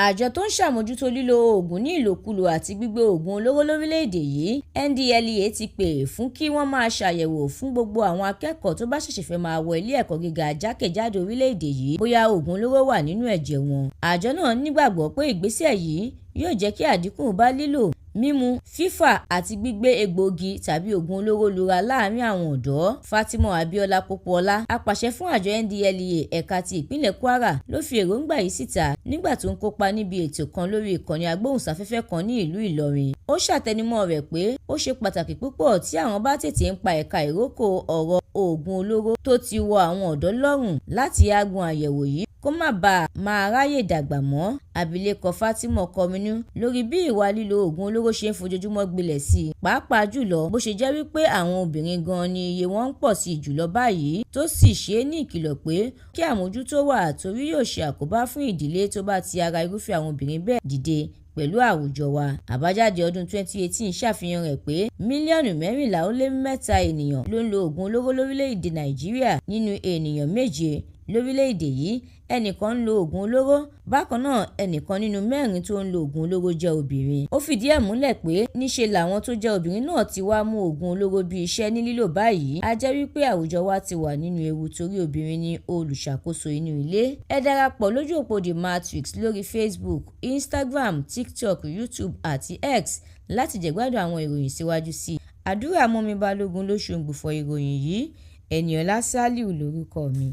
Àjọ tó ń ṣàmójútó lílo oògùn ní ìlòkulò àti gbígbé oògùn olóró lórílẹ̀‐èdè yìí NDLEA ti pè fún kí wọ́n máa ṣàyẹ̀wò fún gbogbo àwọn akẹ́kọ̀ọ́ tó bá ṣẹ̀ṣẹ̀ fẹ́ máa wọ ilé ẹ̀kọ́ gíga jákèjádò orílẹ̀‐èdè yìí bóyá oògùn olóró wà nínú ẹ̀jẹ̀ wọn. Àjọ náà nígbàgbọ́ pé ìgbésẹ̀ yìí yóò jẹ́ kí àdínkù bá lílò, mímu, fífà àti gbígbé egbòogi tàbí oògùn olóró lura láàárín àwọn ọ̀dọ́. Fatima Abiola Pópóọlá, apàṣẹ fún àjọ NDLEA ẹ̀ka ti ìpínlẹ̀ Kwara, ló fi èròǹgbà yìí síta nígbà tó ń kópa níbi ètò kan lórí ìkànnì agbóhùnsáfẹ́fẹ́ kan ní ìlú Ìlọrin. Ó ṣàtẹnumọ́ rẹ̀ pé ó ṣe pàtàkì púpọ̀ tí àwọn bá tètè ń pa ẹ̀ka ìrókò ọ̀rọ̀ oògùn olóró tó ti wọ àwọn ọ̀dọ́ lọ́rùn láti yàgùn àyẹ̀wò yìí kó má bàa máa ráyè dàgbà mọ́. Abilékọ Fatima kọminú lórí bí ìwà lílo oògùn olóró ṣe ń fojoojúmọ́ gbilẹ̀ sí i, pàápàá jùlọ bó ṣe jẹ́ wípé àwọn obìnrin gan ni iye wọn ń pọ̀ sí jùlọ báyìí, tó sì ṣe é ní ìkìlọ̀ pé kí àmójútó wà torí yóò ṣe àkóbá fún ìdílé tó bá ti ara irúfẹ́ àwọn obìnrin bẹ́ẹ̀ dìde pẹ̀lú àwùjọ wa. Àbájáde ọdún 2018 ṣàfihàn rẹ̀ pé mílíọ̀nù 14.3 ènìyàn ló ń lo oògùn olóró lórílẹ̀‐èdè Nàìjíríà. Nínú ènìyàn 7 lórílẹ̀‐èdè yìí, ẹnìkan ń lo oògùn olóró. Bákan náà, ẹnìkan nínú 4 tó ń lo oògùn olóró jẹ́ obìnrin. Ó fìdí ẹ̀ múlẹ̀ pé níṣe làwọn tó jẹ́ obìnrin náà ti wá mú oògùn olóró bí iṣẹ́ ní lílò báyìí. A jẹ́ wípé àwùjọ wa ti wà nínú ewu torí obìnrin ni olùṣàkóso inú ilé. Ẹ darapọ̀ lójú òpó The Matrix lórí Facebook, Instagram, TikTok, YouTube àti X láti jẹ̀gbádùn àwọn ìròyìn síwájú sí i. Àdúrà mọ́mi Balógun ló ṣòǹgbùfọ̀ ìròyìn yìí. Ẹniọlá Sálíù lórúkọ mi.